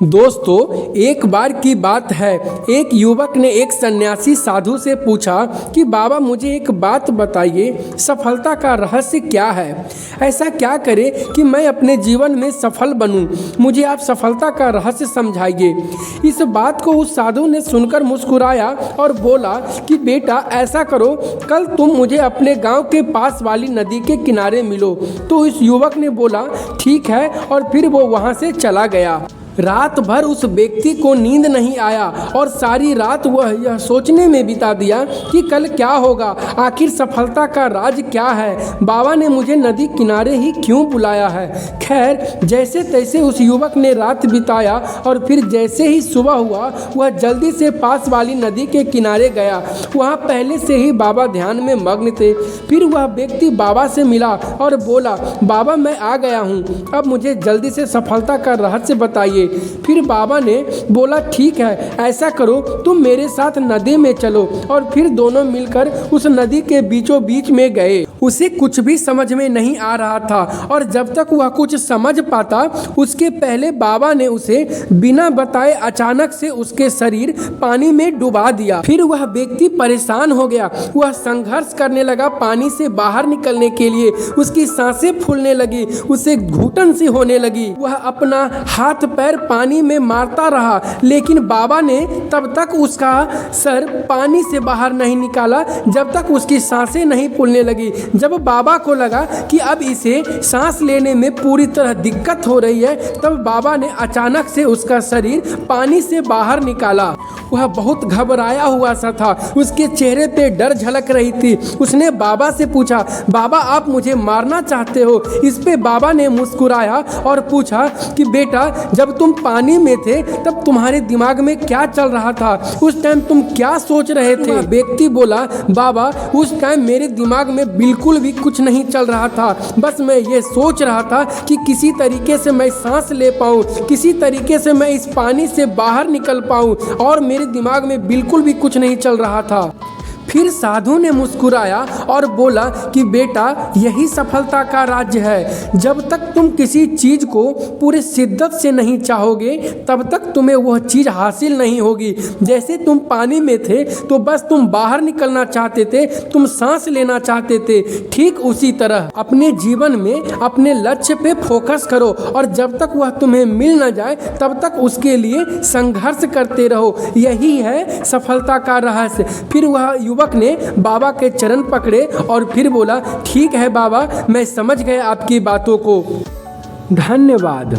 दोस्तों, एक बार की बात है, एक युवक ने एक सन्यासी साधु से पूछा कि बाबा मुझे एक बात बताइए, सफलता का रहस्य क्या है। ऐसा क्या करें कि मैं अपने जीवन में सफल बनूं? मुझे आप सफलता का रहस्य समझाइए। इस बात को उस साधु ने सुनकर मुस्कुराया और बोला कि बेटा ऐसा करो, कल तुम मुझे अपने गांव के पास वाली नदी के किनारे मिलो। तो इस युवक ने बोला ठीक है, और फिर वो वहां से चला गया। रात भर उस व्यक्ति को नींद नहीं आया और सारी रात वह यह सोचने में बिता दिया कि कल क्या होगा, आखिर सफलता का राज क्या है, बाबा ने मुझे नदी किनारे ही क्यों बुलाया है। खैर, जैसे तैसे उस युवक ने रात बिताया और फिर जैसे ही सुबह हुआ वह जल्दी से पास वाली नदी के किनारे गया। वहाँ पहले से ही बाबा ध्यान में मग्न थे। फिर वह व्यक्ति बाबा से मिला और बोला, बाबा मैं आ गया हूँ, अब मुझे जल्दी से सफलता का रहस्य बताइए। फिर बाबा ने बोला ठीक है, ऐसा करो तुम मेरे साथ नदी में चलो। और फिर दोनों मिलकर उस नदी के बीचों बीच में गए। उसे कुछ भी समझ में नहीं आ रहा था और जब तक वह कुछ समझ पाता उसके पहले बाबा ने उसे बिना बताए अचानक से उसके शरीर पानी में डुबा दिया। फिर वह व्यक्ति परेशान हो गया। वह संघर्ष करने लगा पानी से बाहर निकलने के लिए। उसकी सांसें फूलने लगी, उसे घुटन सी होने लगी। वह अपना हाथ पैर पानी में मारता रहा, लेकिन बाबा ने तब तक उसका सर पानी से बाहर नहीं निकाला जब तक उसकी सांसें नहीं फूलने लगी। जब बाबा को लगा कि अब इसे सांस लेने में पूरी तरह दिक्कत हो रही है, तब बाबा ने अचानक से उसका शरीर पानी से बाहर निकाला। वह बहुत घबराया हुआ सा था, उसके चेहरे पे डर झलक रही थी। उसने बाबा से पूछा, बाबा आप मुझे मारना चाहते हो? इस पे बाबा ने मुस्कुराया और पूछा कि बेटा जब तुम पानी में थे तब तुम्हारे दिमाग में क्या चल रहा था? उस टाइम तुम क्या सोच रहे थे? व्यक्ति बोला, बाबा उस टाइम मेरे दिमाग में बिल्कुल भी कुछ नहीं चल रहा था, बस मैं ये सोच रहा था कि किसी तरीके से मैं सांस ले पाऊँ, किसी तरीके से मैं इस पानी से बाहर निकल पाऊँ, और मेरे दिमाग में बिल्कुल भी कुछ नहीं चल रहा था। फिर साधु ने मुस्कुराया और बोला कि बेटा यही सफलता का राज्य है। जब तक तुम किसी चीज को पूरी शिद्दत से नहीं चाहोगे तब तक तुम्हें वह चीज हासिल नहीं होगी। जैसे तुम पानी में थे तो बस तुम बाहर निकलना चाहते थे, तुम सांस लेना चाहते थे, ठीक उसी तरह अपने जीवन में अपने लक्ष्य पे फोकस करो और जब तक वह तुम्हें मिल न जाए तब तक उसके लिए संघर्ष करते रहो। यही है सफलता का रहस्य। फिर वह युवक ने बाबा के चरण पकड़े और फिर बोला, ठीक है बाबा, मैं समझ गया आपकी बातों को। धन्यवाद।